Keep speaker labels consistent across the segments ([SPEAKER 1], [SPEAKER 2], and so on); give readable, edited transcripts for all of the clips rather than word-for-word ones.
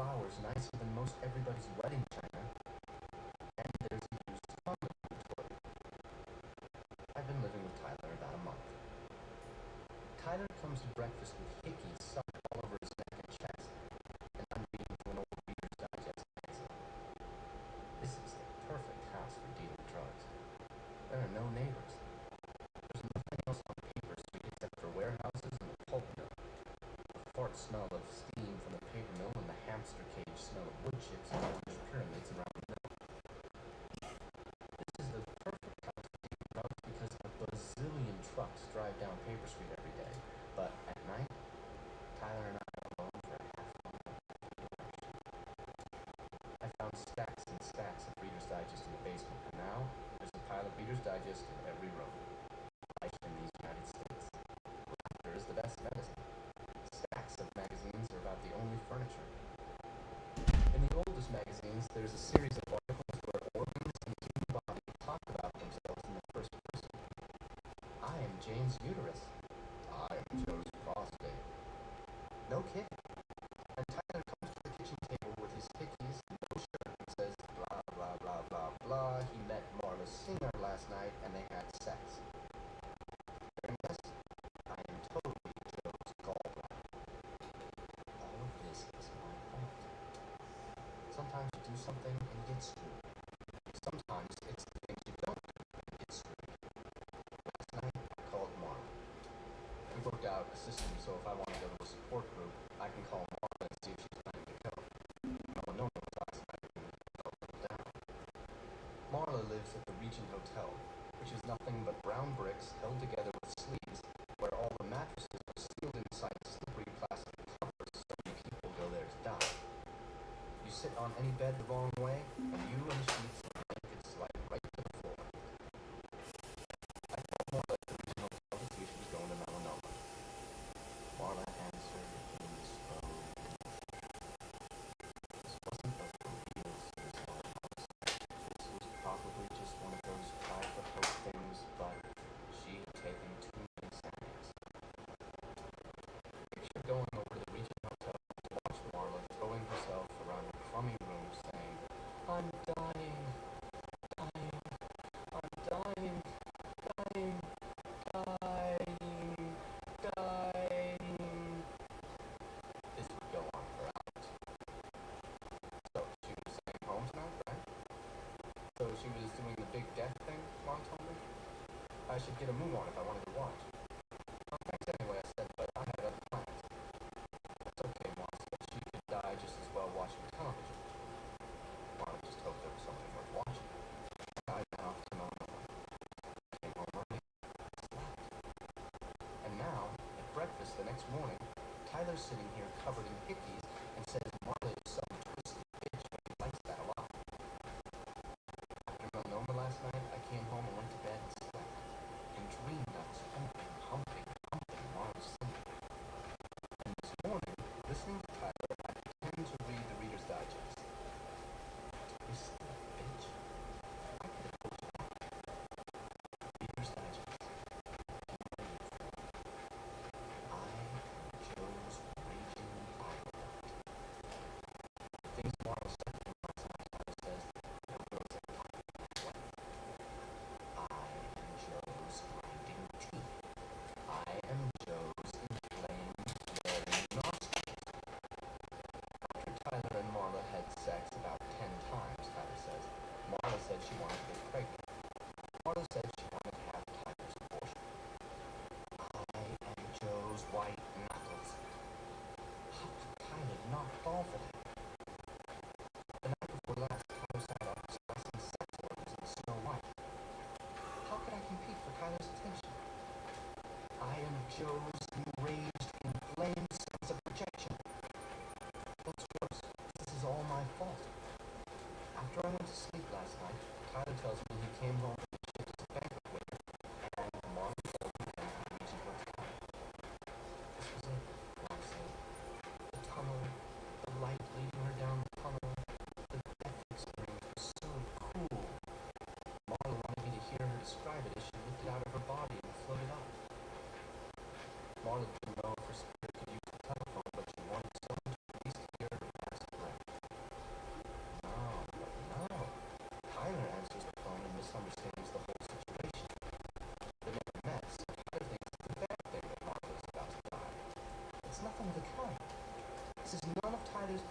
[SPEAKER 1] flowers nicer than most everybody's wedding china, and there's a used condom inventory. I've been living with Tyler about a month. Tyler comes to breakfast with hickeys sucked all over his neck and chest, and I'm reading through an old Reader's Digest magazine. This is the perfect house for dealing drugs. There are no neighbors. There's nothing else on Paper Street except for warehouses and a pulp mill. The fart smell of steam from the paper mill and the hamster cage smell of wood chips and orange pyramids around the mill. This is the perfect house for dealing drugs because a bazillion trucks drive down Paper Street every day, but at night, Tyler and I are alone for a half hour. I found stacks and stacks of Reader's Digest in the basement, and now there's a pile of Reader's Digest in every room. Life in these United States. Laughter is the best medicine. Stacks of magazines are about the only furniture. In the oldest magazines, there's a series of articles where organs in the human body talk about themselves in the first person. I am Jane's uterus. I am Joe's prostate. No kidding. And Tyler comes to the kitchen table with his hickeys and no shirt and says, blah, blah, blah, blah, blah. He met Marla Singer last night and they had sex. And yes, I am totally Joe's gallbladder. All of this is my fault. Sometimes you do something and you get screwed. Sometimes it's the things you don't do and you get screwed. Last night, I called Marla. We worked out a system so if I want to go to a support group, I can call Marla and see if she's planning to go. Melanoma was last night and we fell a little down. Marla lives at the Regent Hotel, which is nothing but brown bricks held together with sleeves where all the mattresses are sealed inside slippery plastic covers so many people go there to die. You sit on any bed the wrong way, and you and the sheets and blankets slide right to the floor. I called Marla at the Regent Hotel to see if she was going to Melanoma. Marla answered indisposed. This wasn't a real suicide house. This was probably just one of those private hope things, but she had taken too many Xanax. Picture going over to the Regent Hotel to watch Marla throwing herself around a crummy room saying, I'm dying, dying, I'm dying, dying, dying, dying. This would go on for hours. So she was staying home tonight, right? So she was doing the big death thing, Mom told me? I should get a move on if I wanted to watch. Oh, thanks anyway, I said, but I had other plans. That's okay, Mom said. She could die just as well watching television. Mom just hoped there was something worth watching. I went off to Melanoma. Came home early. Slept. And now, at breakfast the next morning, Tyler's sitting here covered in hickeys and says Marla is some twisted bitch, but he likes that a lot. After Melanoma last night, I came home and went to bed and slept, and dreamed I was humping Marla Singer. And this morning, listening to Tyler, I pretend to read the Reader's Digest. Twisted bitch. I could have told you that. Reader's Digest. I am Joe's raging violent. Things Marla said to him last night, Tyler says, no girls ever talk to me that way. I am Joe's grinding teeth. I am Joe's inflamed, flaring nostrils. After Tyler and Marla had sex about 10 times, Tyler says, Marla said she wanted to get pregnant. Marla said she wanted to have Tyler's abortion. I am Joe's white knuckles. How could Tyler not fall for that? The night before last, Tyler sat up discussing sex organs in Snow White. How could I compete for Tyler's attention? I am Joe's enraged, inflamed sense of rejection. What's worse, this is all my fault. After I went to sleep last night, Tyler tells me he came home from the ship to banquet with her, and Marla told him to the Regent Hotel. This was it, Mom said. The tunnel, the light leading her down the tunnel, the death experience was so cool. Marla wanted me to hear her describe it as she lifted out of her body and floated up. Marla didn't know if her spirit could use the telephone, but she wanted someone to at least hear her last breath.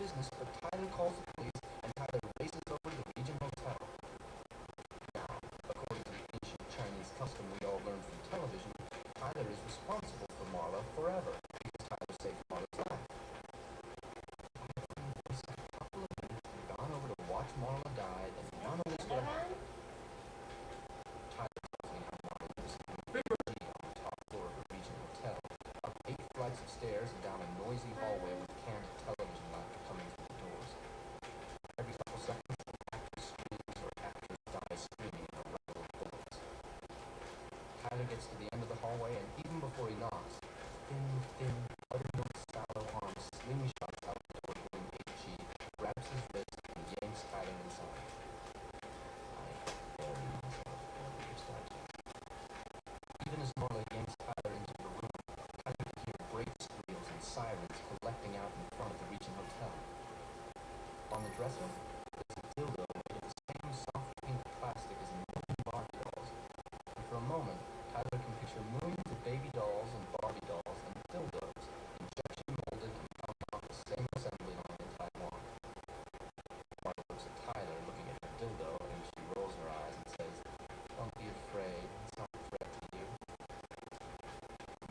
[SPEAKER 1] business, but Tyler calls the police and Tyler races over to the Regent Hotel. Now, according to the ancient Chinese custom we all learned from television, Tyler is responsible for Marla forever because Tyler saved Marla's life. Just a couple of minutes, we've gone over to watch Marla die, and none of this would have happened. Tyler tells me how Marla lives in on the top floor of the Regent Hotel, up 8 flights of stairs and down a noisy hallway with canned television laughter coming through the doors. Every couple seconds, an actor screams or actors die screaming in a rattle of bullets. Tyler gets to the end of the hallway, and even before he knocks, thin, buttermilk sallow arms slingshots out the door holding H.E., grabs his wrist, and yanks Tyler inside. I bury myself in a Reader's Digest. Even as Marla yanks Tyler into the room, Tyler can hear brake squeals and sirens collecting out in front of the Regent Hotel. On the dresser, there's a dildo made of the same soft pink plastic as a million Barbie dolls, and for a moment, Tyler can picture millions of baby dolls and Barbie dolls and dildos, injection molded and coming off the same assembly line in Taiwan. Marla looks at Tyler, looking at her dildo, and she rolls her eyes and says, "Don't be afraid, it's not a threat to you."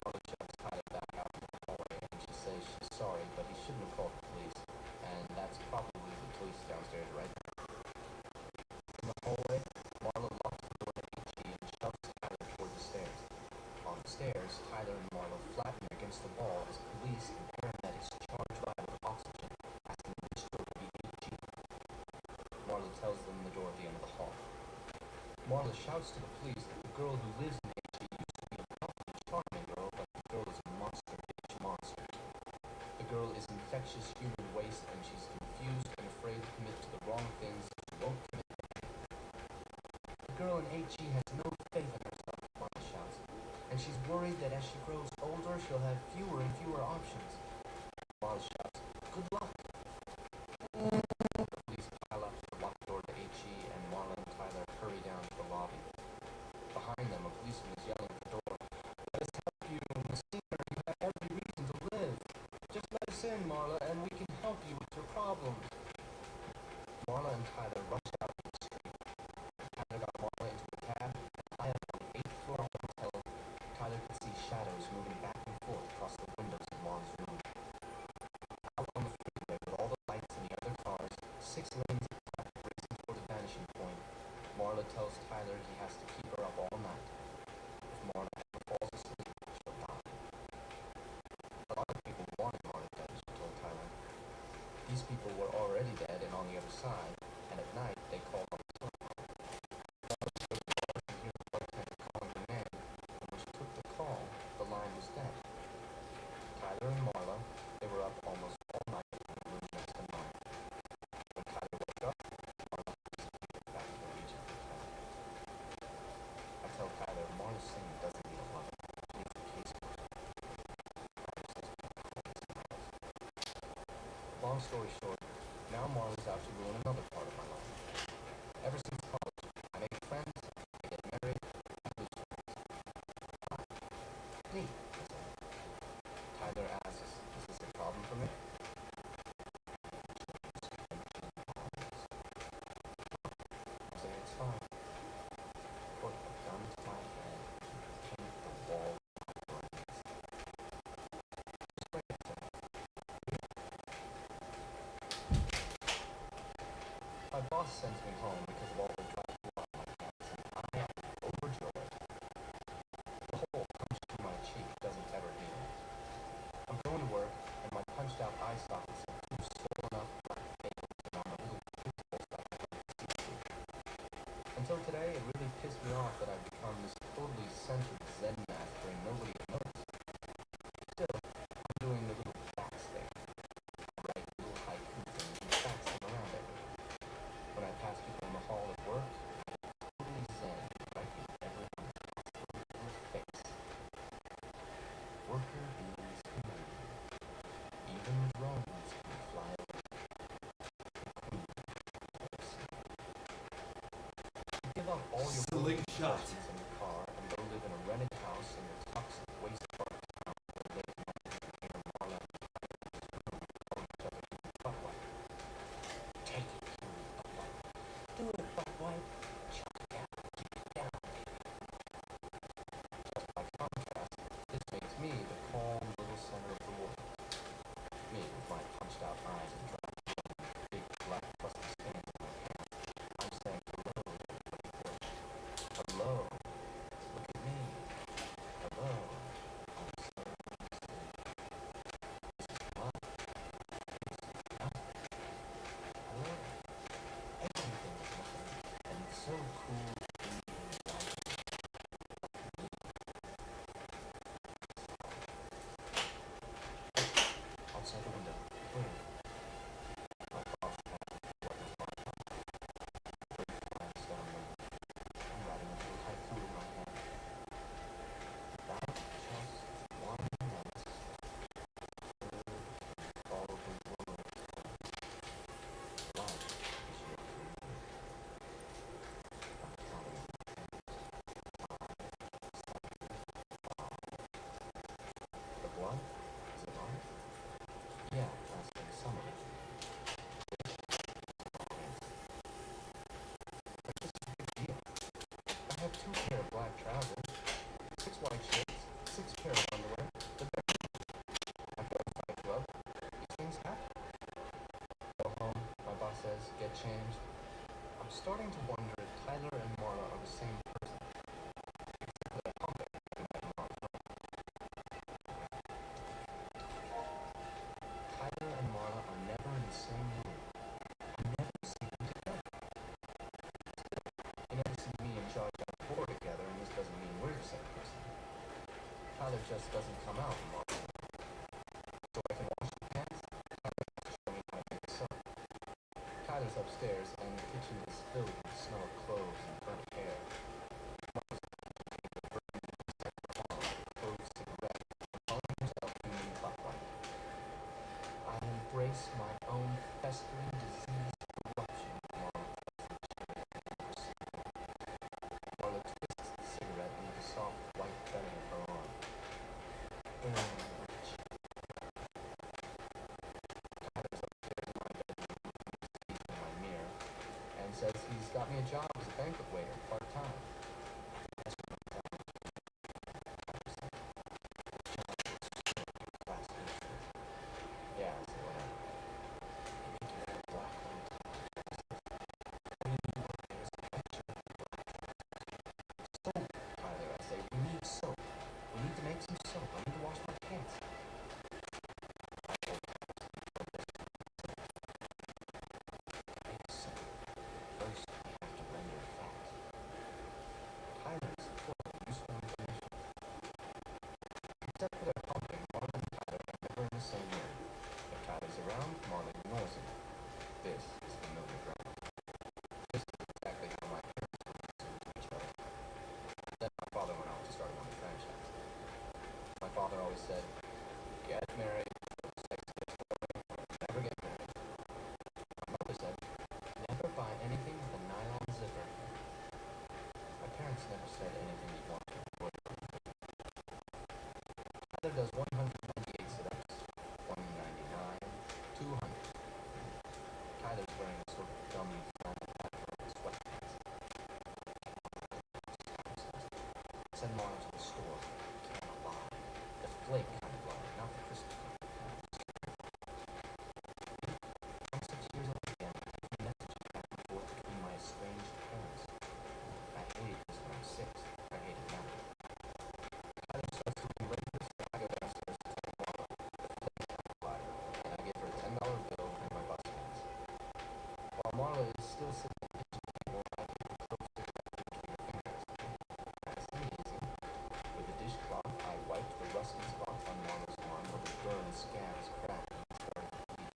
[SPEAKER 1] Marla shoves Tyler back out in the hallway, and she says she's sorry, but he shouldn't have called the police, and that's probably the police downstairs right now. In the hallway, Marla locks the door to H.E. and shoves Tyler toward the stairs. On the stairs, Tyler and Marla flatten against the wall as police and paramedics charge by with oxygen, asking which door to be H.E. Marla tells them the door at the end of the hall. Marla shouts to the police that the girl who lives in H.E. used to be a lovely, charming girl, but the girl is a monster bitch monster. The girl is infectious human waste, and she's confused and afraid to commit to the wrong things, so she won't commit to anything. The girl in H.E. has no faith in herself, Marla shouts, and she's worried that as she grows older, she'll have fewer and fewer options. Marla shouts, "Good luck!" The police pile up to the locked door to H.E., and Marla and Tyler hurry down to the lobby. Behind them, a policeman is yelling at the door, "Let us help you, Miss Singer, you have every reason to live. Just let us in, Marla, and we can help you with your problems." Marla and Tyler rush out to the street. Tyler got Marla into a cab, and high up on the 8th floor of the hotel, Tyler could see shadows moving back and forth across the windows of Marla's room. Out on the freeway with all the lights and the other cars, 6 lanes of traffic racing toward the vanishing point, Marla tells Tyler he has to keep her up all night. If Marla ever falls asleep, she'll die. A lot of people wanted Marla dead, she told Tyler. These people were already dead and on the other side, and at night they called on the telephone. Marla showed the bar to hear the bartender calling her name, and when she took the call, the line was dead. Tyler and Marla, they were up almost all night in the room next to mine. When Tyler woke up, Marla disappeared back to the Regent Hotel. I tell Tyler Marla Singh doesn't need a lover. She needs a caseworker. Tyler says, long story short, now Marla's out to ruin another part of my life. Ever since college, I make friends, I get married, I lose friends. Why? Neat, I say. Tyler asks, "Is this a problem for me?" I say, "It's fine. Put a gun to my head and paint the wall with my brains. Just bring it to me." My boss sends me home because of all the dry blood on my hands, and I am overjoyed. The hole punched through my cheek doesn't ever heal. I'm going to work, and my punched-out eye sockets have 2 swollen-up black veins around the little pupils that I like to see through. Until today, it really pissed me off that I've become this totally centered Zen master and nobody had noticed. Still, I'm doing the little facts thing. I write little haiku things and fax them around everywhere. When I pass people in the hall at work, I'm totally zen, writing everyone's little face. Worker bees commune. Even drones can fly away. You give up all your
[SPEAKER 2] Slingshot.
[SPEAKER 1] possessions in the car and go live in a rented house in the toxic waste park town where they can hear Marla and Tyler in this room calling each other fuck like. get changed, I'm starting to wonder if Tyler and Marla are the same person. Except for the pumping we met in Marla's room. Tyler and Marla are never in the same room. I never see them together. You never see me and Charlie on the floor together, and this doesn't mean we're the same person. Tyler just doesn't come out in Marla's room. So I can wash the pants, Tyler has to show me how to make soap. Tyler's upstairs, and the kitchen is filled with the smell of cloves and burnt hair. Marla's clove cigarette, and calling himself human clockwise. I embrace my own festering disease corruption, Marla tells me. Marla twists the cigarette into the soft white belly of her arm. Tyler's upstairs in my bedroom, sees in my mirror, and says he's got me a job as a banquet waiter, part-time. That's what I'm telling you. Tyler said. Class teacher. Yeah, I said, whatever. You need to wear a black one. We need to work there as a picture. Soap, Tyler, I say. We need soap. We need to make some soap. I need to wash my pants. I told Tyler to make soap. First, I have to render fat. Tyler is full of useful information. Except for their pumping, Marla and Tyler are never in the same room. If Tyler's around, Marla ignores him. This is familiar ground. This is exactly how my parents were concerned to each other. Then my father went off to start one franchise. My father always said, get married, sex gets boring, or never get married. My mother said, never buy anything with a nylon zipper. My parents never said anything you want to avoid. Tyler does 198 sit-ups, 199, 200. Tyler's wearing a sort of gummy flannel background with sweatpants. Send Marla to the store. Can't lie. The flake kind of lie, not the crispy kind. I'm 6 years old again, taking messages back and forth between my estranged parents. I hated this when I was 6. I hate it now. Tyler starts looking breakfast, and I go downstairs to tell Marla the flake kind of lie, and I give her a $10 bill and my bus pass. While Marla is still sitting at the kitchen table, I keep a close cigarette between her fingers. Nice and easy. With a dishcloth, I wiped the rusty spots on Marla's arm where the burned scabs cracked and started to bleed.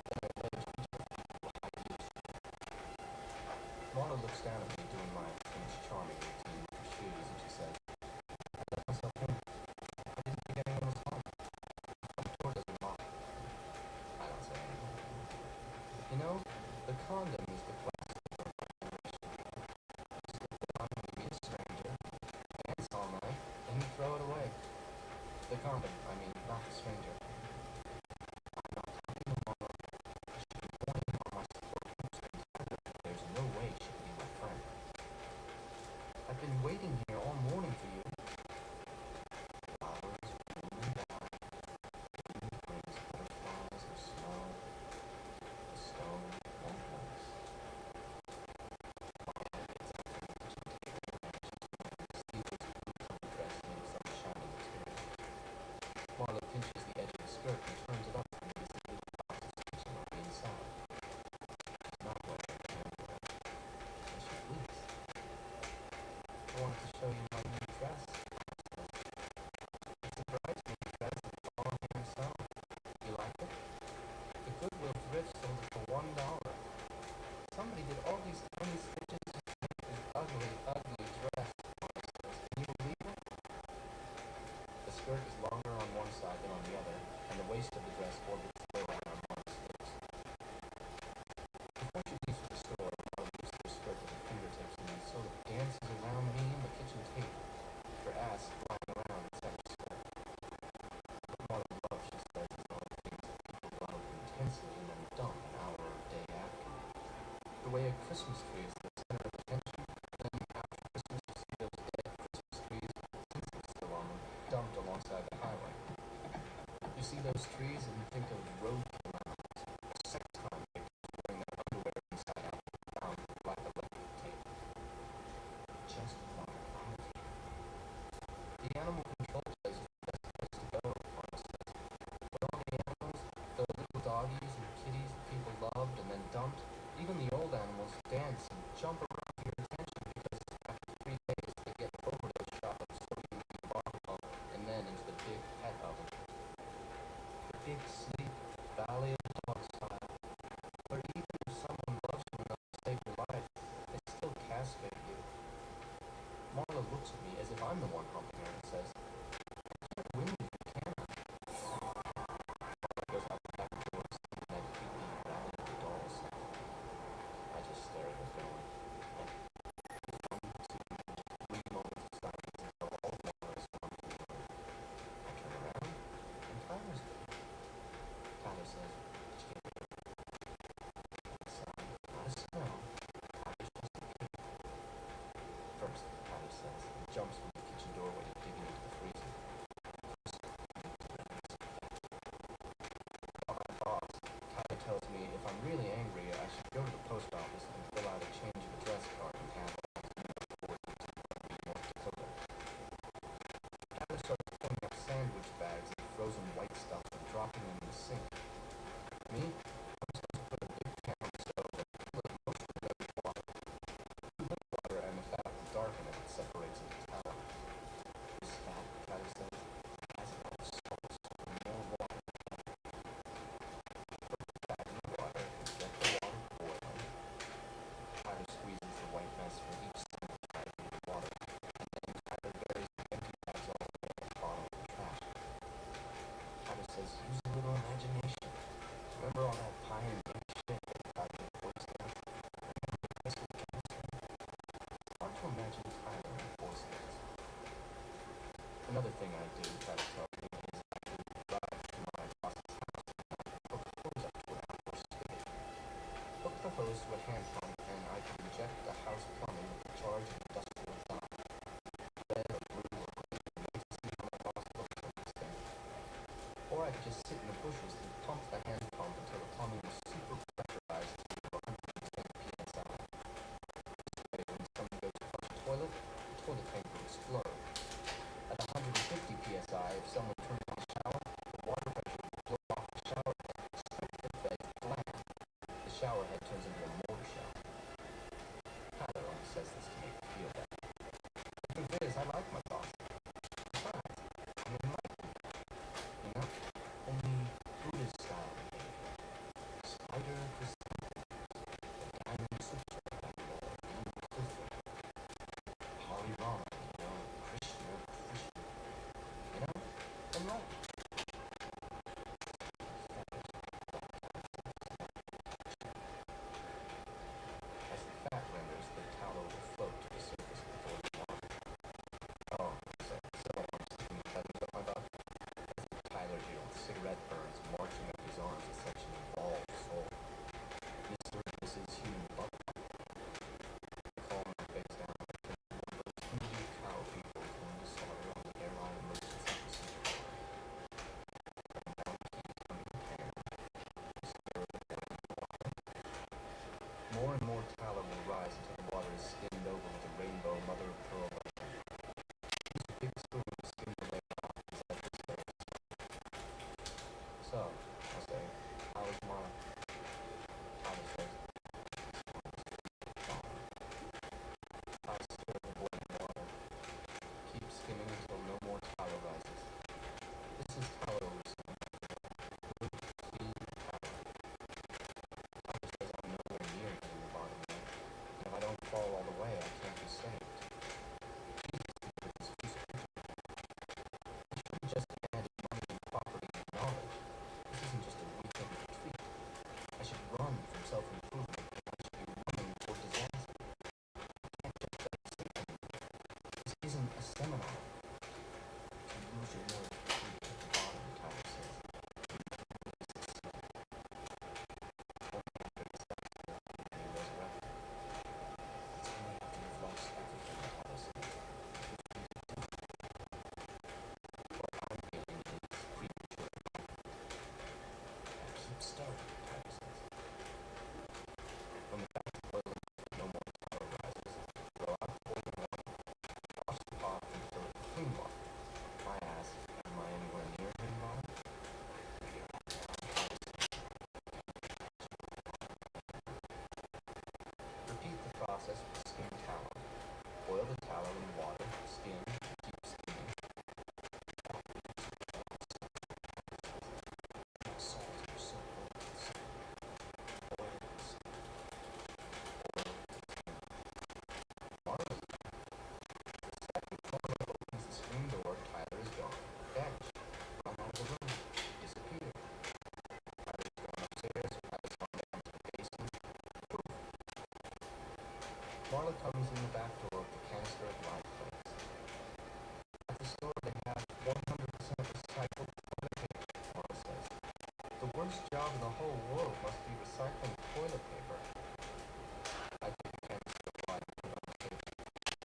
[SPEAKER 1] Then I nudged each of her feet with high heels. Marla looks down at me doing my Prince Charming routine with her shoes, and she says, I let myself in. I didn't think anyone was home. The front door doesn't lock. I don't say anything. You know, the condom is the classic of our generation. You slip it on when you meet a stranger, dance all night, and you throw it away. The condom, I mean, not the stranger. I'm not talking to Marla. I should be warning her on my support groups and tell her that there's no way she can be my friend. I've been waiting here all morning for you. Flowers bloom and die. Wind brings butterflies or snow. The stone won't hold us. Marla gets up from the kitchen table and she's wearing a sleeveless blue-colored dress made of some shiny material. Marla pinches the edge of the skirt and turns it up for me to see little dots of stitching on the inside. She's not wearing a underwear, and she blinks. I wanted to show you my new dress, I said. It's a bridesmaid dress with long hair and sewn. You like it? The Goodwill thrift sold it for $1. Somebody did all these tiny stitches just to make this ugly, ugly dress, Marla says. Can you believe it? The skirt is longer on one side than on the other, and the waist of the dress orbits low around Marla's hips. Before she leaves for the store, Marla lifts her skirt with her fingertips and sort of dances around me and the kitchen table, her ass flying around inside her skirt. What Marla loves, she says, is all the things that people love intensely and then dump an hour or a day after. The way a Christmas tree is the center of attention, and then after Christmas you see those dead Christmas trees with the tinsel still on them, dumped alongside the highway. You see those trees and you think of road dilemmas, or sex time pictures wearing their jumped. Even the old animals dance and jump around for your attention because after 3 days they get overdose shot of sodium in the bottom pump and then into the big pet oven. The big sleep, valley of the dog style. But even if someone loves you enough to save your life, they still castrate you. Marla looks at me as if I'm the one humping her and says, "I can't win with you, can I?" Marla goes out the back door singing that creepy Valley of the Dolls song. I just stare at her going, like, 1, 2, 3 moments of silence until all the water is gone from the room. I turn around, and Tyler's there. Tyler says, "Did you get rid of it?" I sigh, "Not a smell. Tyler's just a pig." First, Tyler says, and jumps from the kitchen doorway, digging into the freezer. First, I need to get rid of my boss. Tyler tells me if I'm really angry, I should go to the post office and fill out a change of address card and have all forwarded to North Dakota. Tyler starts pulling up sandwich bags of frozen white stuff and dropping them in the sink. Me? I'm supposed to put a big pan on the stove and fill it mostly with water. With water and the fat will darken as it separates into tallow. This fat, Tyler says, has a lot of salts and more water. Put the fat in the water and get the water boiling. Tyler squeezes the white mess from each sandwich bag into the water, and then Tyler buries the empty bags all the way at the bottom of the trash. Tyler says, use a little imagination. Remember all that pie and cake shit that Tyler reports to us? Remember the high school counselor? It's hard to imagine Tyler in Boy Scouts. Another thing I do, Tyler tells me, is I drive to my boss's house and I hook the hose up to an outdoor spigot. Hook the hose to a hand pump and I can inject the house plumbing with the charge of industrial dye. Red or blue or green or wait to see how my boss looks the next day. Or I could just sit in the bushes and pump the hand pump until the plumbing is super pressurized to 110 psi. This way, when someone goes to flush the toilet tank will explode. At 150 psi, if someone turns on the shower, the water pressure will blow off the shower head, strip the bed flat. The shower head turns into a motor shower. Tyler only says this to make me feel better. The truth is, I like my boss. Besides, I'm enlightened. You know? Only Buddhist style behavior. Spider chrysanthemums, the diamond switcher, and the blue clifford. Hari Rama, Krishna. You know? Enlightened. As the fat renders, the tallow will float to the surface before the water. Oh, so I'm sticking the feathers up my butt? As if Tyler here with cigarette burns marching up his arms is such an evolved soul. Mr. and Mrs. Human Butterfly. I call my face down and think of one of those Hindu cow people going to slaughter on the airline emergency procedure. Marla comes in the back door with the canister of live flakes. At the store they have 100% recycled toilet paper, Marla says. The worst job in the whole world must be recycling toilet paper. I take the canister of live and put it on the table.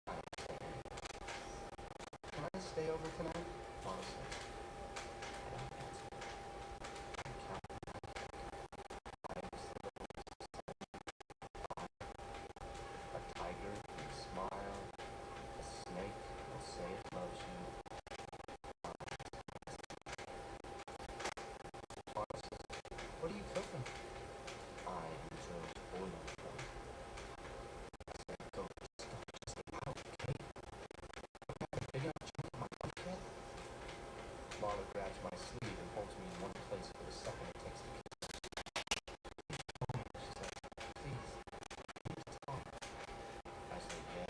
[SPEAKER 1] I don't say anything. Can I stay over tonight? Marla says. I don't answer. I count my lives, a tiger can smile, a snake will say it loves you. Marla says, what are you cooking? I enjoy boiling them. I said, go, just get out, okay? Don't have a big enough chunk of my lunch yet? Marla grabs my sleeve and holds me in one place for the second it takes to kiss. She says, please, can you talk? I say, yeah.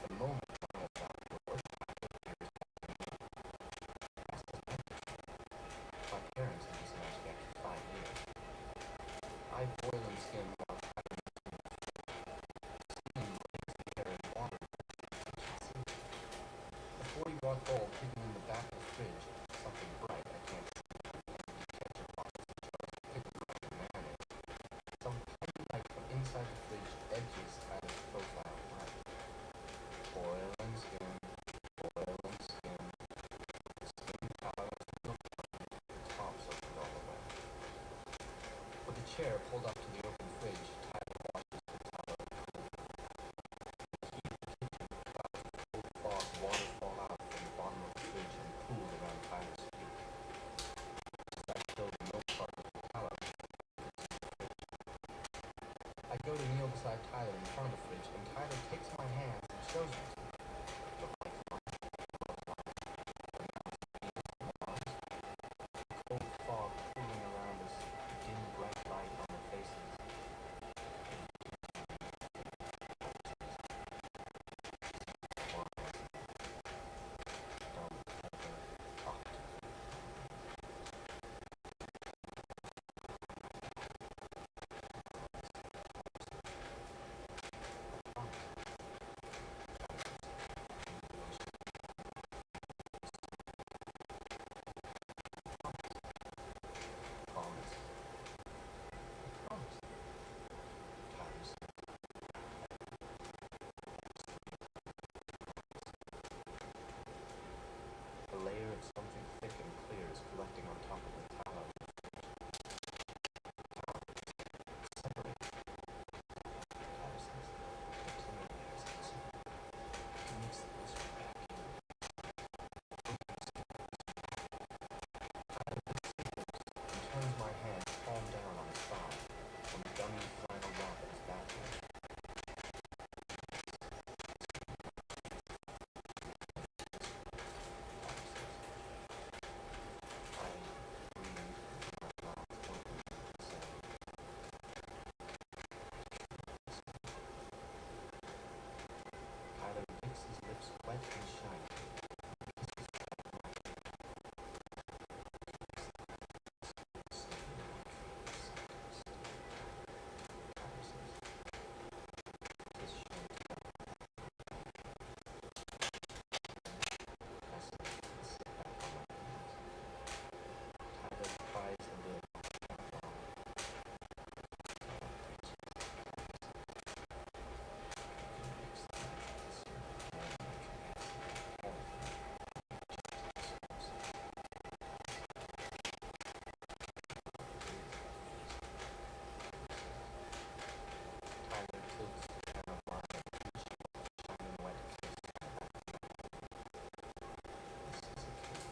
[SPEAKER 1] The moment I was out the door, appears back to me. As the my parents have this magic after 5 years. I boil and skim while Tyler makes me steam lays the air in water to the a 40-watt bulb hidden in the back of the fridge, something bright I can't see, ketchup bottles, jars, pickle jar, mayonnaise. Some tiny light from inside the fridge edges Tyler's profile light. Boil and skim, skim towels, milk, the tops opened all the way. With a chair pulled up to the open fridge, Tyler washes the towel cool. The heat of the kitchen clouds of cold fog waterfall out from the bottom of the fridge and pool around Tyler's feet. As I show the milk part of the towel that's in the fridge. I go to kneel beside Tyler in front of the fridge, and Tyler takes my hands and shows me to. The lights on, the gloves on, the mountains beams from Mars, the cold fog pooling around us, the dim bright light on their faces. Don't ever talk to me. Promise. Promise. Tyler says. A layer of something thick and clear is collecting on top of the towel in the fridge. Separate. Tyler says. There's no layers inside. He makes the blister back in. Tyler puts and turns my hand palm down on his thigh, on the gummy flannel wrap at his bathroom. I breathe with my mouth open and say, Tyler licks his lips wet and shiny. Kisses the back of my head. Tyler says, kiss Shane together. I say, and sit back on my heels. Tyler pries the lid off the front wall. Tyler breaks it. You can mix the magic this year. More magic acid. All of it. Just the source. Tyler tilts the can of wine and finishes off a shining wet kiss on the back of my head. This is a cake,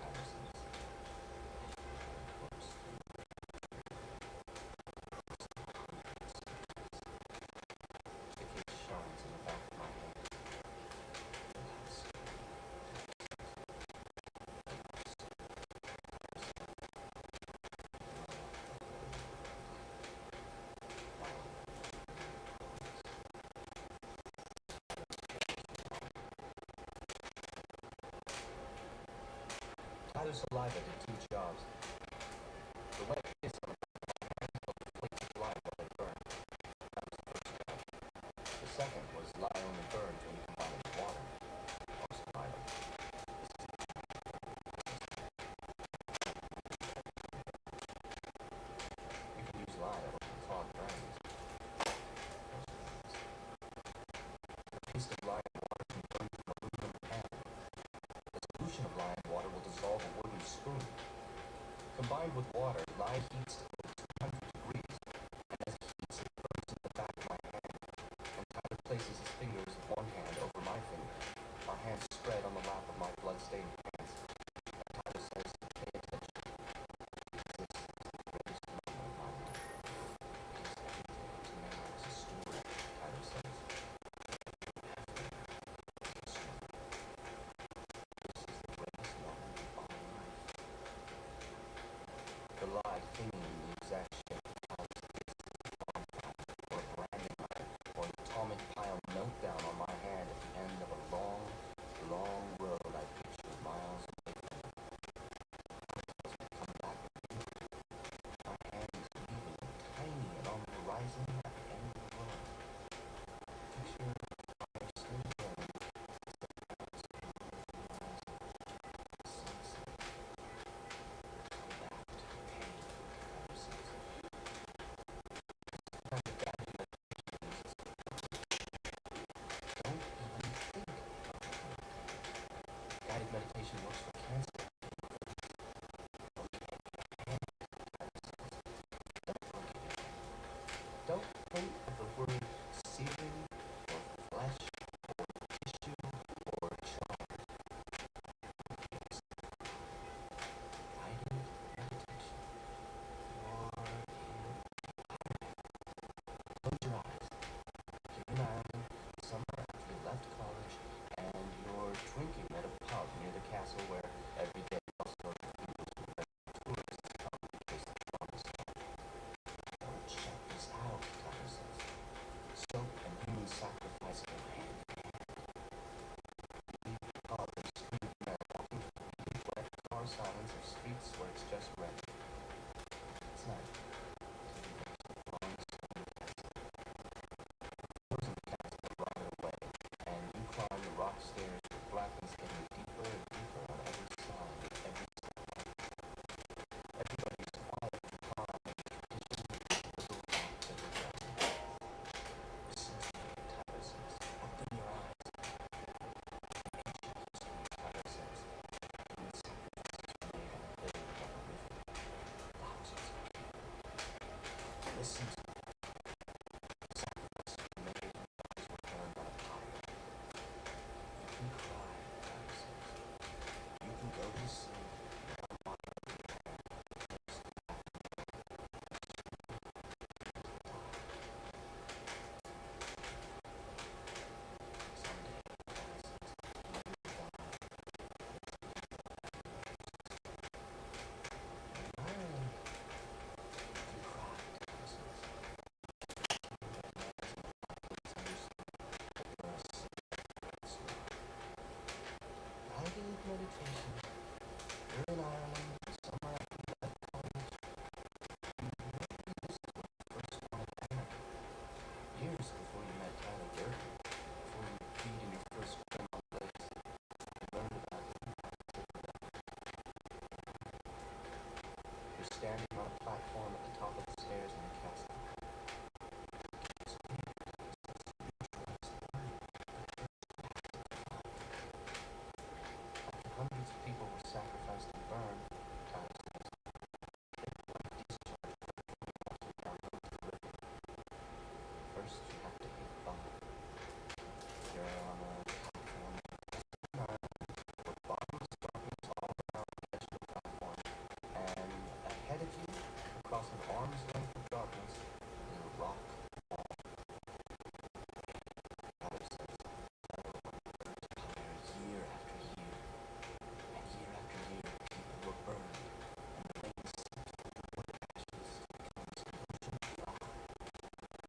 [SPEAKER 1] Tyler says. Of course, it's the 100th centuries. The cake shines in the back of my head. You'll have a story, Tyler says. Tyler's saliva did 2 jobs. The wet kiss on the back of my hand held flakes of light while they burned. solution of lye and water will dissolve a wooden spoon. Combined with water, lye heats to over 200 degrees, and as it heats, it burns in the back of my hand, and Tyler places his fingers of one hand over my finger, our hands spread on the lap of my blood-stained pants. Tyler says to pay attention. This is the greatest moment of my life. Because everything up to now is a story, Tyler says. This is the greatest moment of my life. The lie clinging in the exact shape of Tyler's fist, bonfire, or a branding iron, or an atomic pile meltdown on my hand at the end of a long, long road I pictured miles away from me. As I come back with me, my hand is weaving tiny and on the horizon at the end of the road. Picture fire still burning as the clouds come over the horizon. Sunset. Come back to the pain, Tyler says. Kind of guided meditation uses don't even think of it. Guided meditation works for cancer. Don't think of the word searing or flesh or tissue or charred. Guided meditation. You're close your eyes. You're in Ireland, summer after you left college, and you're drinking at a pub near the castle where every day all sorts of English and French tourists come because the pub is hot. Don't shut this out, Tyler says. Soap and human sacrifice go hand in hand. We leave the pub and street men walking through the wet car silence of streets where it's just red. It's night. Long stone castle. Doors in the castle are rotted away, and you climb the rock stairs with blackness getting deeper and deeper on every side with every step. Everybody is quiet and calm, and the tradition of the little rock that we're dressing. Listen to me, Tyler says. Open your eyes. Ancient history, Tyler says. Human sacrifices were made on a hill above a river. Thousands of people. Listen to me. Sacrifices were made and bodies were burned on a pyre. You can cry, Tyler says. You can go to sleep. One water over your head. Close the back of your head. Someday, Tyler says, you will die. In Ireland, you can cry, Tyler says. Guided meditation. You're in Ireland, summer after you left college. You maybe this is when you first wanted America. Years before you met Tyler Durden, before you peed in your first grandma's legs, you learned about the impact of that. You're standing on a platform at the top of the stairs in the castle. It's weird. After hundreds of people were sacrificed and burned, Tyler says, they like discharge from the altar down to the river. First, you have to hit bottom. You're on a platform with bottomless darkness all around the edge of the platform, and ahead of you, across an arm's length of darkness, is a rock wall. Tyler says, Tyler burnt pyres year after year, and year after year, people were burned, and the flames seeped through the wood ashes to become this illusion of lye.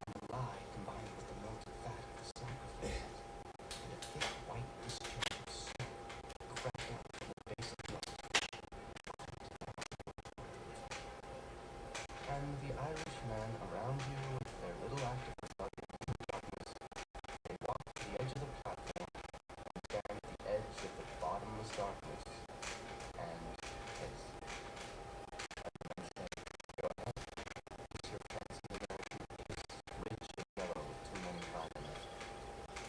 [SPEAKER 1] And the lye combined with the melted fat of the sacrifices, and a thick white discharge of smoke crept out from the base of the altar, and the Irishmen around you with their little act of rebellion in the darkness, they walk to the edge of the platform and stand at the edge of the bottomless darkness and kiss. And then say, go ahead, kiss your pants in the American taste, rich and yellow with too many vitamins,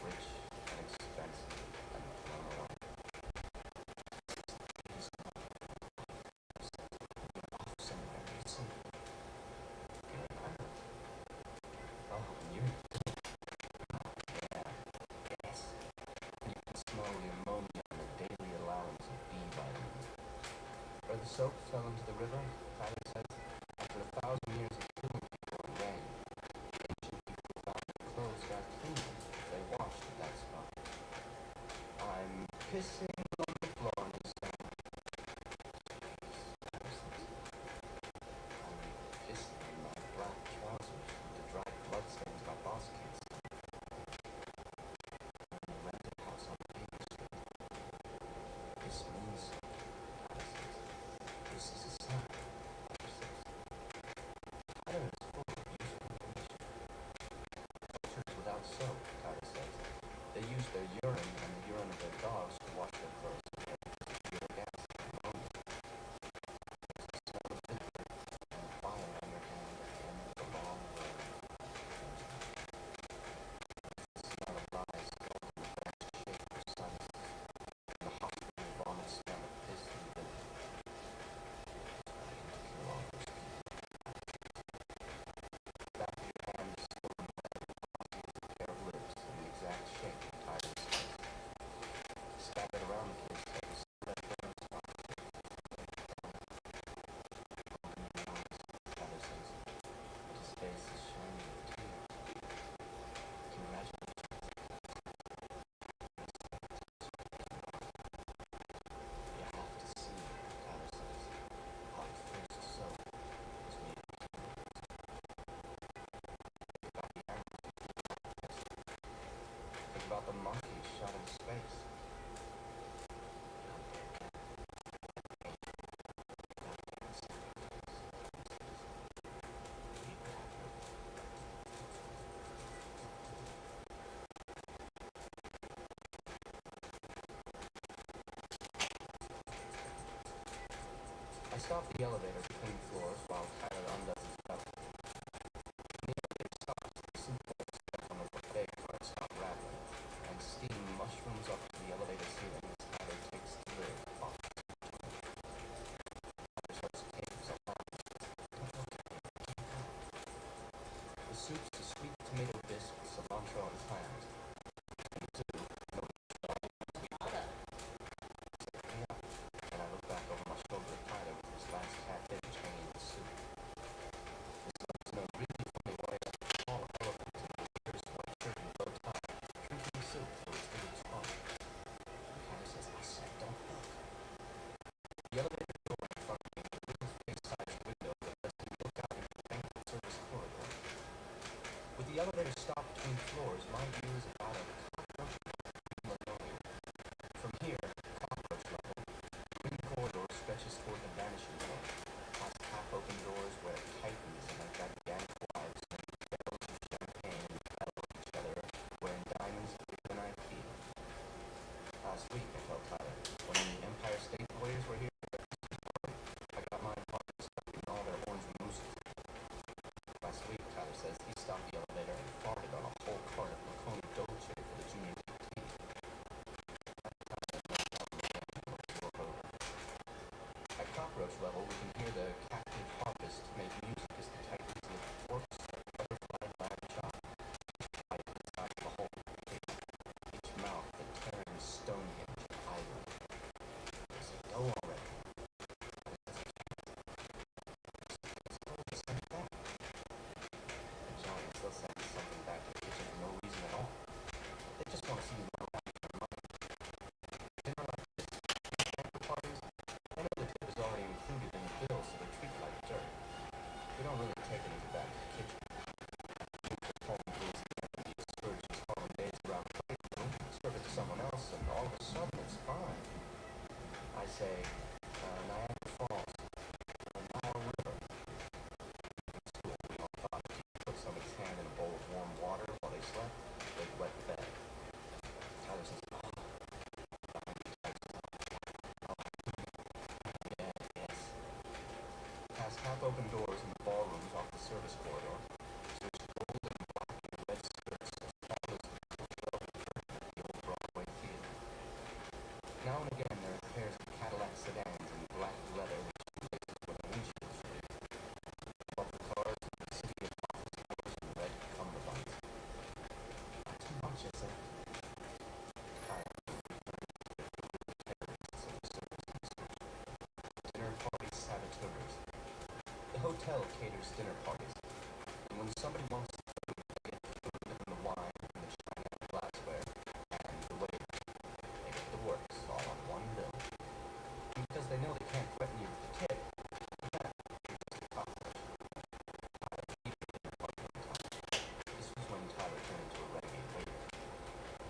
[SPEAKER 1] rich and expensive and thrown away. the soap fell into the river, Tyler says, after 1,000 years of killing people and rain, ancient people found their clothes got clean if they washed at that spot. I'm pissing on the floor in the sand. I'm pissing in my black trousers with the dried bloodstains my boss can't stand. I'm in a rented house on Crepe Escape. This means something, Tyler says. This is a sign, Tyler says. Tyler is full of useful information. Cultures without soap, Tyler says. They use their urine and the urine of their dogs to wash their clothes and pure gas and ammonia. There's the smell of vinegar and the fire on your hand at the end of the long road. The smell of lies held in the brass shape of sinuses and the hospital vomit smell of piss and vinegar. Trying to kill all those people. The back of your hand is full of lead causing a pair of lips in the exact shape of Tyler's face. Scattered around the kid's face, red burn spots. Open your eyes, Tyler says, but his face is shining with tears. Can you imagine the You have to see, Tyler says, how the first soap was made of chemicals. Think about the animals who flew out of this. Think about the monkeys shot into space. Out there again, out there in sacrifice, Tyler says. We would have no I stop the elevator between floors while Tyler undoes his belt. When the elevator stops, the soup bowls stuck on the buffet cart stop rattling, and steam mushrooms up to the elevator ceiling as Tyler takes the lid off. Tyler starts to take himself out and says, "Don't look at me, keep going." The soup's a sweet tomato bisque with cilantro and clams. And the soup, no sweet bread. Yeah, and I look back over my shoulder at Tyler with his last half-inch hanging in the soup. This leads to a really funny way up a tall elephant in a pierced white shirt and bow tie, drinking soup through his little tongue. And Tyler says, "I said, don't look." The elevator door in front of me has a little face-sized window that lets me look out into the banquet service corridor. With the elevator stopped between floors, my view is about a cockroach linoleum. From here, cockroach level, the green corridor stretches toward the vanishing point, past half-open doors where titans and their gigantic wives make barrels of champagne and battle with each other, wearing diamonds bigger than IKEA. Last week, I told Tyler, when the Empire State Warriors were here at the Christmas party, I got my partner stuck in all their orange mousses. Last week, Tyler says, he stopped the elevator and farted on a whole cart of Laconi Dolce for the junior team. At cockroach level, we can hear the captive harpist make music as the titans lift forks of butterfly lamb chop, each pipe the size of a whole cake, each mouth the tearing Stonehenge of ivory. They say, "Go already." Tyler says, "Send it back." And Johnny still sends something back to the kitchen for no reason at all. They just want to see you run back to their money. Dinner like this, banquet parties, I know the tip is already included in the bill, so they treat it like dirt. We don't really take anything back to the kitchen. Home brews the excursions home days around Clayton, serve it to someone else, and all of a sudden it's fine. I say, Niagara Falls, Nile River. In school, we all thought if you put somebody's hand in a bowl of warm water while they slept, they'd wet the bed. Tyler says, "Oh, yeah, yes." Past half-open doors in the ballrooms off the service corridor, switch golden, black, and red skirts as tall as the tilt velvet curtain at the old Broadway theater. Now and again there are pairs of Cadillac sedans in black leather with shoelaces where the windshield should be. Above the cars, the city of office doors and red cummerbunds. Not too much, is it? Tyler, terrorists of the service industry. Dinner party hotel caters dinner parties, and when somebody wants food, they get the food and the wine and the china and glassware, and the waiter. They get the works all on one bill. And because they know they can't threaten you with the tip, then you just accomplish. Tyler cheated the dinner party one time. This was when Tyler turned into a renegade waiter.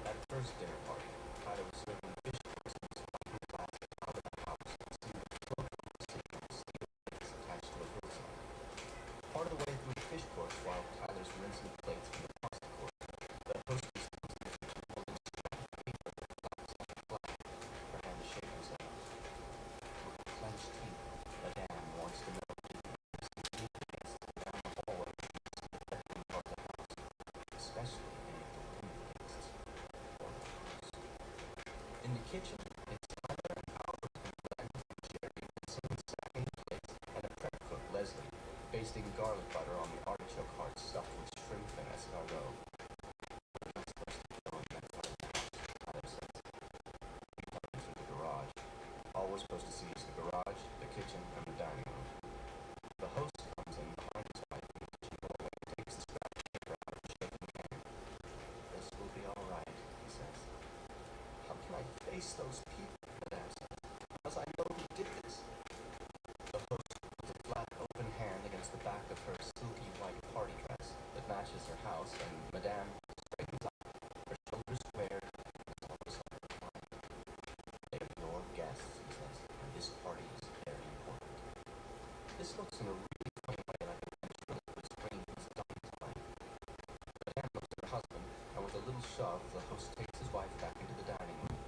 [SPEAKER 1] That first dinner party, Tyler was serving fish course in this fucking glass out of the house and seemed to float on the sitting on steel plates attached to a hillside. Part of the way through the fish course, while Tyler's rinsing plates from the pasta course, the hostess comes in the kitchen holding a strip of paper that flaps like a flag. Her hand is shaking so much. With clenched teeth, Madame wants to know if you can see the guests down the hallway to the bedroom part of the house, especially any of the women guests. Or the host. In the kitchen, it's Tyler and Albert and Glenn and Jerry rinsing and sacking plates, and a prep cook, Leslie, basting garlic butter on the artichoke heart stuffed with shrimp and escargot. We're not supposed to go in that part of the house, Tyler says. We come in through the garage. All we're supposed to see is the garage, the kitchen, and the dining room. The host comes in behind his wife in the kitchen doorway and takes the scrap of paper out of her shaking hand. This will be all right, he says. How can I face those people, Madame says, unless I know who did this? The host puts a flat, open hand against the back of her silky white party dress that matches her house, and Madame straightens up, her shoulders squared, and toes on her tongue. They're your guests, he says, and this party is very important. This looks in a really funny way like a ventriloquist bringing his dummy to life. Madame looks at her husband, and with a little shove, the host takes his wife back into the dining room.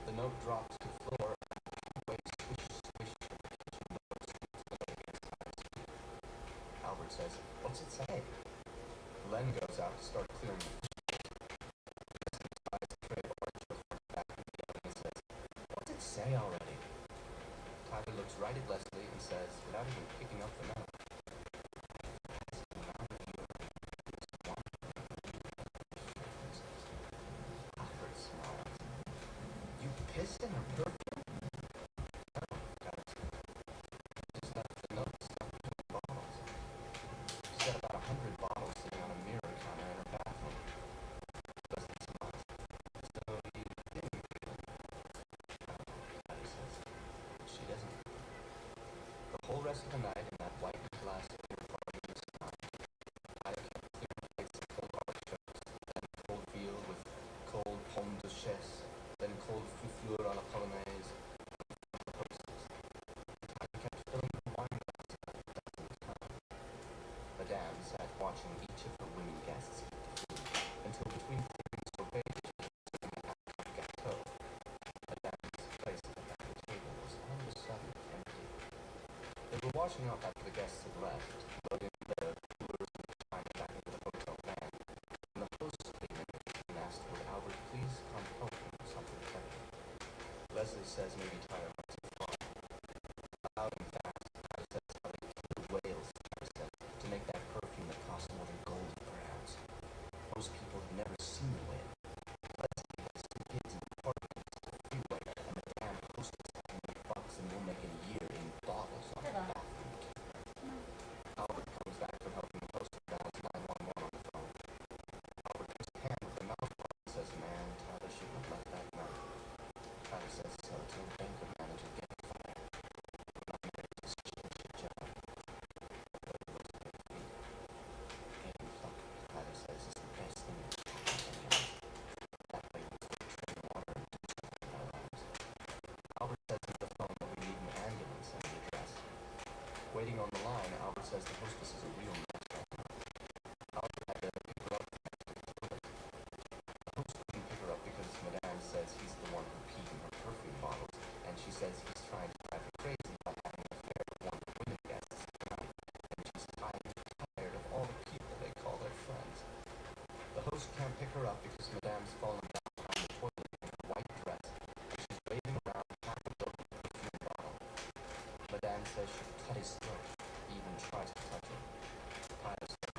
[SPEAKER 1] The note drops to the floor, and the two-way swish, swish of the kitchen door squeaks away against Tyler's feet. Albert says, "What's it say?" Len goes out to start clearing the fish. Leslie ties a tray of artichoke hearts back into the oven and says, "What's it say already?" Tyler looks right at Leslie and says, without even picking up the note, "Has the amount of your is one fragrances." Albert smiles. "You pissed in her perfume?" "No," Tyler said. "Just left the note stuck between the bottles." She's got about 100 bottles sitting on a mirror counter in her bathroom. Leslie smiles. "So you didn't really?" "No," Tyler says. "She doesn't." The whole rest of the night in that white glass dinner party was fine. Tyler kept clearing plates of cold artichokes, then cold veal with cold pomme de chasse, then cold fouflure à la polonaise, and the hostess. Tyler kept filling her wine glasses at a dozen times. Madame sat watching each of her women guests eat the food, until between clearing the sorbet dishes and serving the half-cup gâteau, Madame's place at the back of the table was all of a sudden empty. They were washing up after the guests had left, loading the coolers and the china back into the hotel van, and the host came in and asked, would Albert please come help him with something heavy. Leslie says maybe Tyler went too far. Loud and fast, Tyler says how they killed whales, Tyler says, to make that perfume that cost more than gold per ounce. Most people have never seen a whale. Leslie has 2 kids in the apartment next to the freeway, and the damn hostess has more bucks than we'll make in a year in bottles on the bathroom counter. Albert comes back from helping the host and dials 911 on the phone. Albert puts a hand with the mouth part and says, "Man, Tyler shouldn't have left that note." Tyler says so to a banquet manager getting fired. "I'm not married to this chicken shit job." Leslie looks at her feet. "Getting fucked," Tyler says, "is the best thing that's happened to anyone. That way we can tread water and do something with our lives." Albert says into the phone that we need an ambulance and the address. Waiting on the line, Albert says the hostess is a real mess right now. Albert had to pick her up next to the toilet. The host couldn't pick her up because Madame says he's the one who peed in her perfume bottles, and she says he's trying to drive her crazy by having an affair with one of the women guests tonight, and she's tired of all the people they call their friends. The host can't pick her up because Madame's fallen down behind the toilet in her white dress, and she's waving around half a broken perfume bottle. Madame says she'll cut his throat if he even tries to touch her. Tyler says,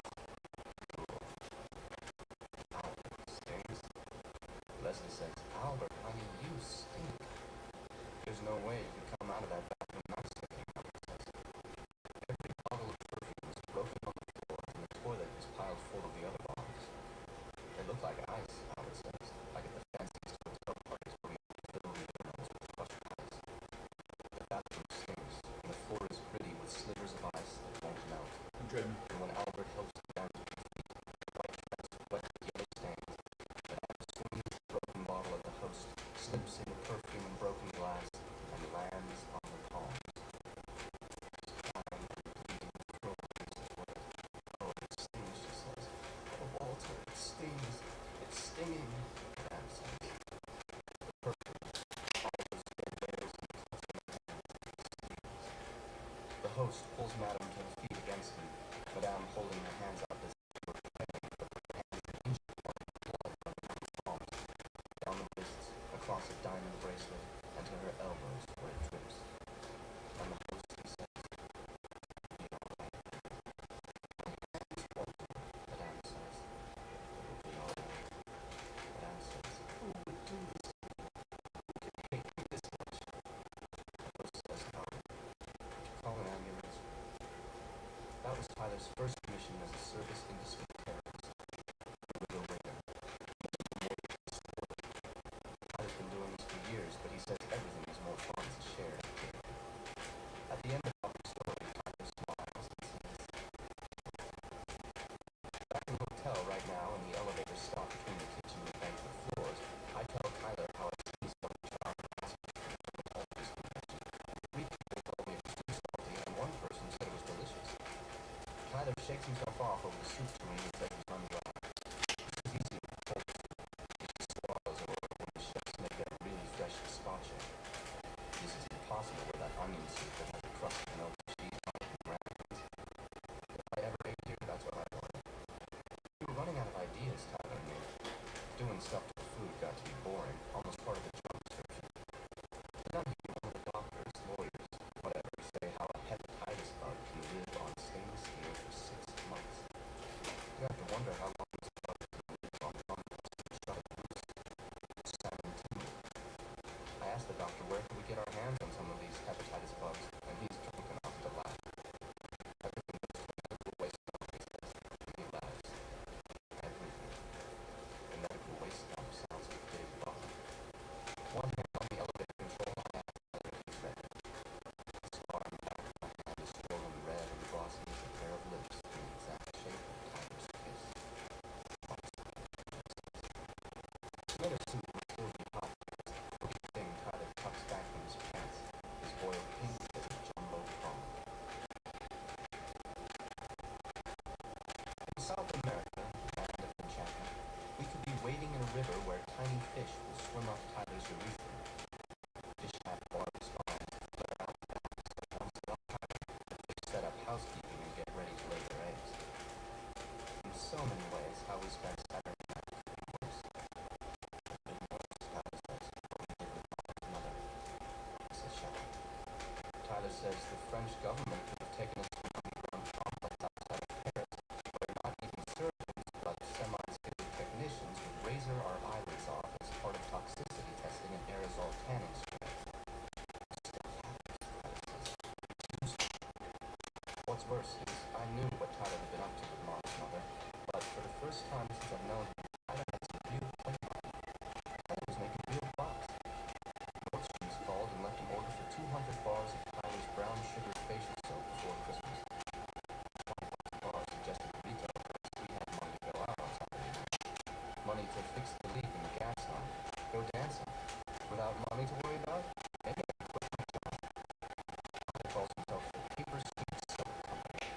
[SPEAKER 1] "Cool." Albert stings. Leslie says, "Albert, honey, you stink." "There's no way you could come out of that bathroom not stinking," Albert says. "Every bottle of
[SPEAKER 2] trim.
[SPEAKER 1] And when Albert helps him down to his feet, white dress wet with yellow stains, Madame swings the broken bottle at the host, slips in the perfume and broken glass, and lands on the palms. Crying and bleeding, curling his foot. Oh, it stings, she says. Oh, Walter, it stings. It's stinging, Madame says. The perfume, all those dead whales and cuts in her hands, it stings. The host pulls Madame to her feet against him, Madame holding her hands up as if she were beheading, but her hands are inches long with blood on Madame's palms, down the wrists, across a diamond bracelet, and to her elbows where it drips. And the host, he says, "It'll be all right. My hands, Walter," Madame says. "It'll be all right." Madame says, "Who would do this to me? Who could hate me this much?" The host says, "Darling, would you call an ambulance?" That was Tyler's first mission as a service industry terrorist. The widow waiter. Tyler's been doing this for years, but he says everything is more fun as a shared activity. At the end of our story, Tyler smiles and says, "Back in the hotel right now, and the elevator stop between the kitchen and banquet floors, I tell Tyler how I see some child aspects from the Always confession. 3 people told me it was too salty, and 1 person said it was delicious. Tyler shakes himself off over the soup tureen and says it's undry. This is easy with cold soup. It just swallows or when the chefs make a really fresh gazpacho. This is impossible with that onion soup that has a crust of milk, cheese, on it, and ramekins. If I ever ate here, that's what I'd order." We were running out of ideas, Tyler and me. Doing stuff to the food got to be boring, almost part of the job description. And then hear one of the doctors, lawyers, whatever, say how a hepatitis bug can live on stainless steel for 6 months. You have to wonder how long this bug can live on uncustom shot goose, salmon timber. I asked the doctor where could we get our hands on some of these hepatitis bugs, and he's drunk enough to laugh. Everything goes to medical waste dump, he says, and he laughs. Everything. The medical waste dump sounds a big bug. One hand on the elevator control, I ask Tyler if he's ready. The scar on the back of my hand is swollen red and glossy as a pair of lips in the exact shape of Tyler's kiss. Tomato soup will still be hot. The cookie thing Tyler tucks back from his pants is boiled pink as a jumbo prawn. In South America, land of enchantment, we could be wading in a river where tiny fish will swim up Tyler's urethra. Fish have barbed spines that flare out the back, so once they're up Tyler, the fish set up housekeeping and get ready to lay their eggs. In so many ways, how we spent Saturday night could be worse. It could be worse, Tyler says, what we did with Tyler's mother. I say, shut up. Tyler says the French government could have taken us to an underground complex outside of Paris, where not even surgeons, but semi-skilled technicians would razor our eyelids off as part of toxicity testing and aerosol tanning spray. Stuff happens, Tyler says. What's worse is I knew what Tyler had been up to with Mom's mother, but for the first time since I've known him, Tyler had some real play money. Tyler was making real bucks. Nordstrom's called and left an order for 200 bars of Tyler's brown sugar facial soap before Christmas. $20 a bar suggested the retail price. We had money to go out on Saturday night. Money to fix the leak in the gas line. Go dancing. Without money to worry about, maybe I could quit my job. Tyler calls himself the Paper Sweet Soap Company.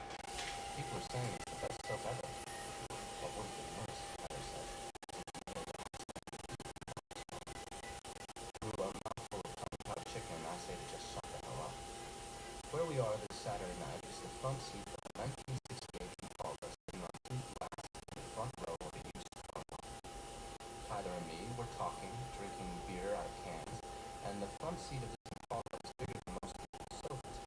[SPEAKER 1] People are saying it's the best soap ever. What would have been worse, Tyler said. Through a mouthful of uncut chicken, I say to just shut the hell up. Where we are this Saturday night is the front seat of a 1968 Impala sitting on 2 glass in the front row of a used car lot. Tyler and me were talking, drinking beer out of cans, and the front seat of this Impala is bigger than most people's sofas.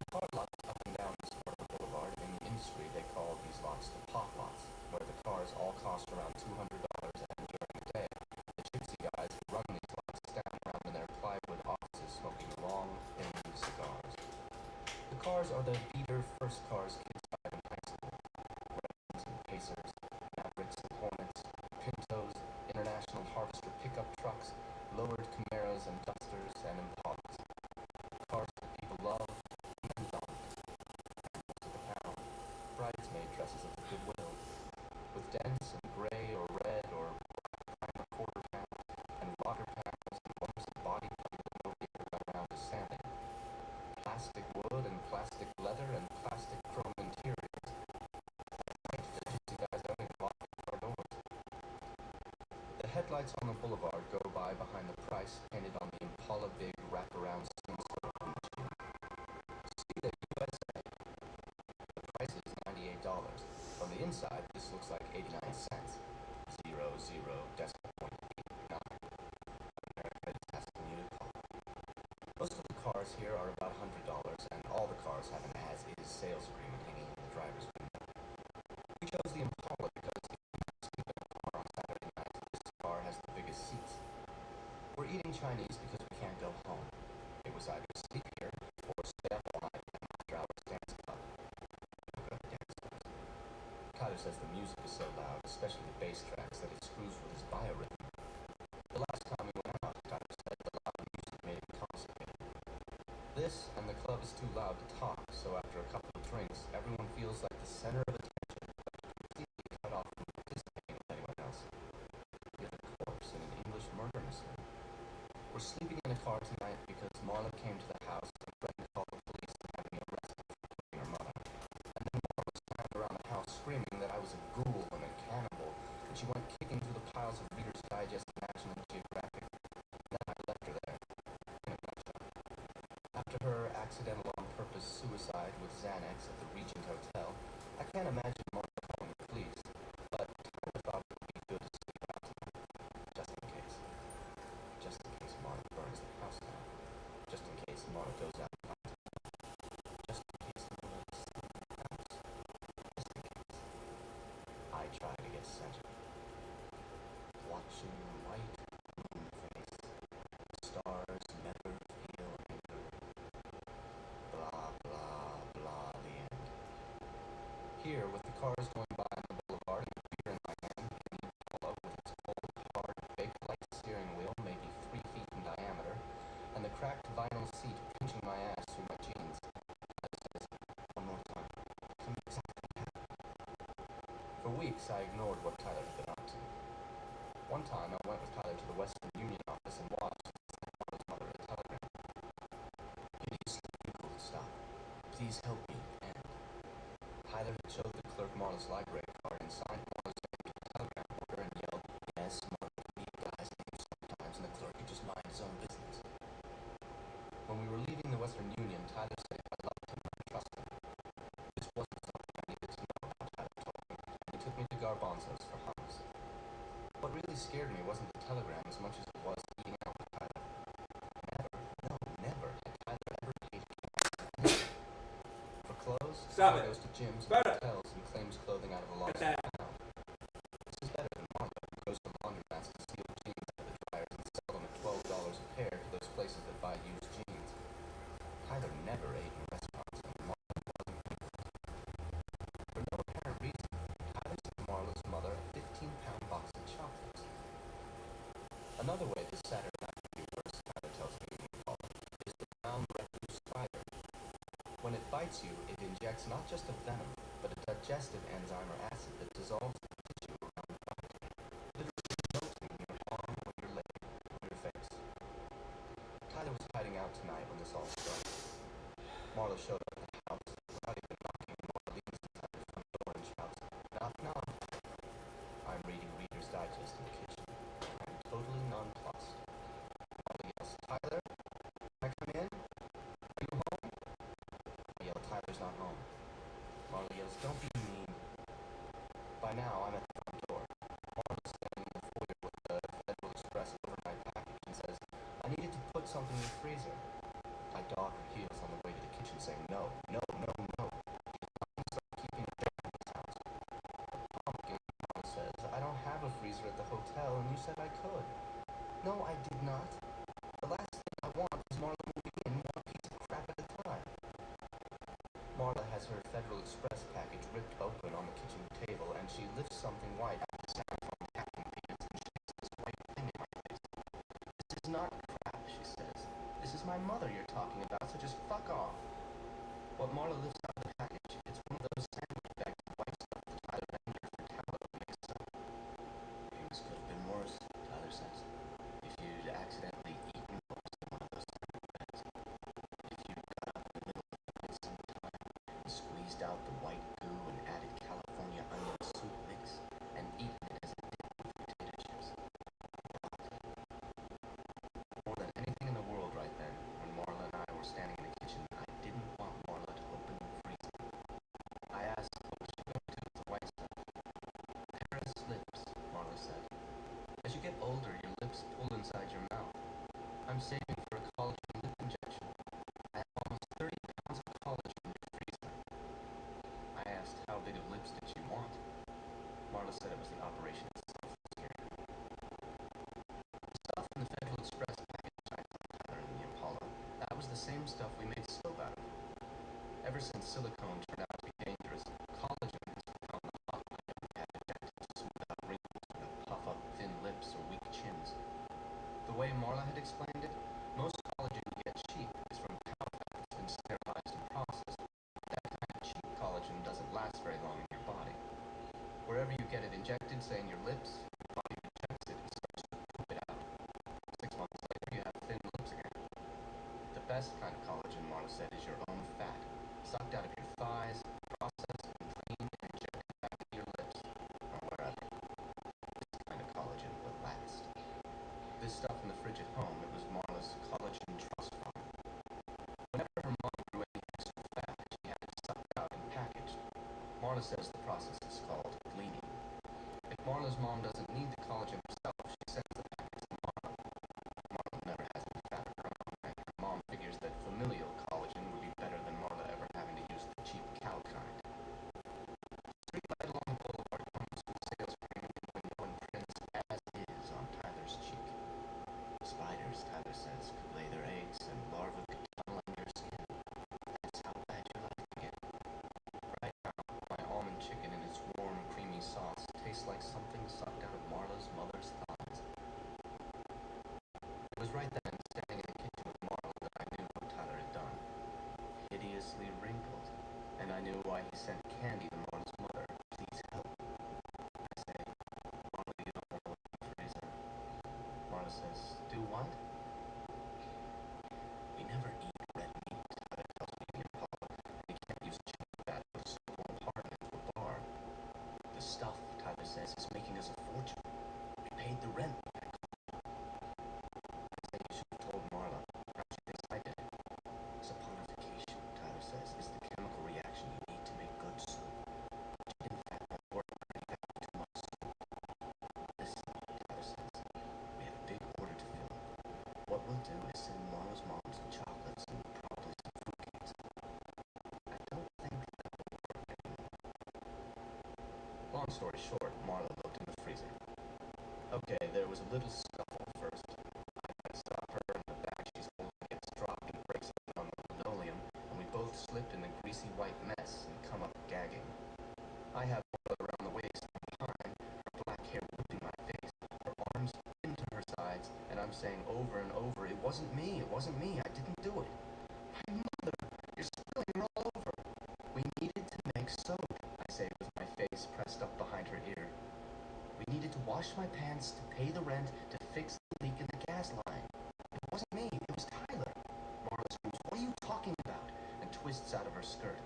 [SPEAKER 1] The car lots up and down this part of the boulevard. In the industry, they call these lots the pot lots, where the cars all cost around $200, and during the day, the gypsy guys who run these lots stand around in their plywood offices smoking long, thin cigars. The cars are the beater first cars kids drive in high school. Ravens and Pacers, Mavericks and Hornets, Pintos, International Harvester pickup trucks, lowered Camaros and Dusters and Impalas. Cars that people love and love. And most of the pound. lights on the boulevard go by behind the price painted on the Impala Big wraparound sensor windshield. See the USA. The price is $98. On the inside, this looks like 89 cents. 00 decimal point 89. America is asking you to call. Most of the cars here are about $100, and all the cars have an as-is sales agreement hanging in the driver's window. We chose the Impala because it's the cheapest car on Saturday night. This car has the biggest seats. We're eating Chinese because we can't go home. It was either sleep here or stay up all night and after hours dance club. We'll go to dance clubs. Tyler says the music is so loud, especially the bass tracks, that it screws with his biorhythm. The last time we went out, Tyler said the loud music made him constipated. This and the club is too loud to talk, so after a couple of drinks, everyone feels like the center of attention, but completely cut off from participating with anyone else. You're the corpse in an English murder mystery. We're sleeping in a car tonight because Marla came to the house and threatened to call the police and have me arrested for killing her mother. And then Marla standing around the house screaming that I was a ghoul and a cannibal, and she went kicking through the piles of Reader's Digest and National Geographic. And then I left her there, in a nutshell. After her accidental on-purpose suicide with Xanax at the Regent Hotel, I can't imagine Marla calling the police, but Tyler thought it would be good to sleep out tonight, just in case. Just in case Marla burns the house down. Just in case Marla goes out and finds me. Just in case Marla is still in the house. Just in case. I try to get centered. Watching the white moon face. The stars never feel anger. Blah, blah, blah, the end. Here, with the cars going by on the boulevard and the beer in my hand, the new Polo with its cold, hard, baked-like steering wheel, maybe 3 feet in diameter, and the cracked vinyl seat pinching my ass through my jeans. Tyler says, one more time. Tell me exactly what happened. For weeks, I ignored what Tyler had been up to. One time, I went with Tyler to the Western Union office and watched as he sent Marla's mother a telegram. You need to sleep in cool stop. Please help me, and Tyler had showed the clerk Marla's library card and signed Marla's name to the telegram order and yelled, yes, Marla can be a guy's name sometimes, and the clerk could just mind his own business. When we were leaving the Western Union, Tyler said if I loved him, I trust him. This wasn't something I needed to know about, Tyler told me, and he took me to Garbanzo's for hummus. What really scared me wasn't the telegram as much as it was eating out with Tyler. Never had Tyler ever paid anything. For clothes, Tyler goes to gyms and hotels and claims clothing out of a lost and found. This is better than Marla, who goes to laundromats to steal jeans out of the dryers and sell them at $12 a pair to those places that buy used jeans. Tyler never ate in restaurants, and Marla wasn't good. For no apparent reason, Tyler sent Marla's mother a 15-pound box of chocolates. Another way this Saturday night could be worse, Tyler tells me in Impala, is the brown recluse spider. When it bites you, it injects not just a venom, but a digestive enzyme or acid that dissolves the tissue around the bite, literally melting your arm or your leg or your face. Tyler was hiding out tonight when this all started. Marla showed up at the house without even knocking, and Marla leans inside the front door and shouts, knock, knock. I'm reading Reader's Digest in the kitchen. I'm totally nonplussed. Marla yells, Tyler? Can I come in? Are you home? I yell, Tyler's not home. Marla yells, don't be mean. By now, I'm at the front door. Marla's standing in the foyer with the Federal Express overnight package and says, I needed to put something in the freezer. I dog her heels on the way to the kitchen saying, no. Start keeping a bear in this house. Pumpkin, Marla says, I don't have a freezer at the hotel, and you said I could. No, I did not. The last thing I want is Marla moving in one piece of crap at a time. Marla has her Federal Express package ripped open on the kitchen table, and she lifts something white out of the styrofoam packing peanuts and shakes this white thing in my face. This is not crap, she says. This is my mother you're talking about, so just fuck off. What Marla lifts out of the package, it's one of those sandwich bags of white stuff that Tyler entered for tallow to make a soap. Things could have been worse, Tyler says. If you'd accidentally eaten most of one of those sandwich bags. If you got up in the middle of the night sometime and squeezed out the white goo and added California onion soup mix and eaten it as a dip with potato chips. get older, your lips pull inside your mouth. I'm saving for a collagen lip injection. I have almost 30 pounds of collagen in your freezer. I asked, how big of lips did you want? Marla said it was the operation itself that scared her. The stuff in the Federal Express package I told Tyler in the Impala, that was the same stuff we made soap out of. Ever since silicone turned out to be dangerous, collagen has become the hot item we have injected to smooth out wrinkles and puff up thin lips or weak chins. The way Marla had explained it, most collagen you get cheap is from cow fat that's been sterilized and processed. That kind of cheap collagen doesn't last very long in your body. Wherever you get it injected, say in your lips, your body rejects it and starts to poop it out. 6 months later, you have thin lips again. The best kind of collagen, Marla said, is your own fat, sucked out of your thighs, processed and cleaned and injected back into your lips, or wherever. This kind of collagen will last. This stuff in the fridge at home, it was Marla's collagen trust fund. Whenever her mom grew any extra fat, she had it sucked out and packaged. Marla says the process is called gleaning. If Marla's mom doesn't need the collagen herself, she sends the packets to Marla. Marla never has any fat of her own, and her mom figures that familial collagen would be better than Marla ever having to use the cheap cow kind. Street light along the boulevard comes with sales agreement in window and prints as is on Tyler's cheek. Spiders, Tyler says, could lay their eggs and larvae could tunnel under your skin. That's how bad your life can get. Right now, my almond chicken in its warm, creamy sauce tastes like something sucked out of Marla's mother's thighs. It was right then, standing in the kitchen with Marla, that I knew what Tyler had done. Hideously wrinkled, and I knew why he sent Candy to Marla's mother. Please help. I say, Marla, you don't want to look in the freezer. Marla says, do what? We never eat red meat, Tyler tells me in the Impala, and you can't use chicken fat because it won't harden into a bar. The stuff, Tyler says, is making us a fortune. We paid the rent with that collagen. I say you should have told Marla. Perhaps she thinks I did it. Saponification, Tyler says, is the chemical reaction you need to make good soup. Chicken fat won't work for any fat with too much soup. Listen, Tyler says, we have a big order to fill. What we'll do is send Marla's mom some chocolates and probably some fruitcakes. I don't think that will work anymore. Long story short, Marla looked in the freezer. Okay, there was a little scuffle first. I tried to stop her, and the bag she's holding gets dropped and breaks on the linoleum, and we both slipped in a greasy white mess and come up gagging. I have Marla around the waist and behind, her black hair whipping my face, her arms pinned to her sides, and I'm saying over and over, it wasn't me, I didn't do it. My mother, you're spilling her all over. We needed to make soap, I say with my face pressed up behind her ear. We needed to wash my pants, to pay the rent, to fix the leak in the gas line. It wasn't me, it was Tyler. Marla screams, what are you talking about? And twists out of her skirt.